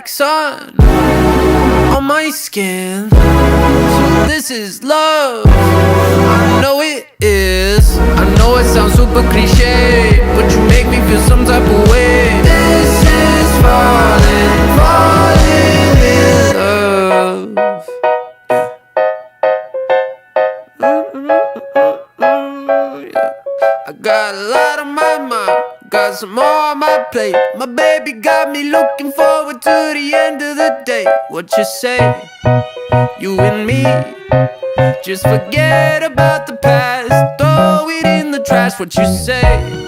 like sun on my skin. So this is love, I know it is. I know it sounds super cliche, but you make me feel some type of way. This is falling in love. Yeah. I got a lot on my mind, got some more on my plate. My baby got me looking forward to the end of the day. What you say? You and me, just forget about the past, throw it in the trash. What you say?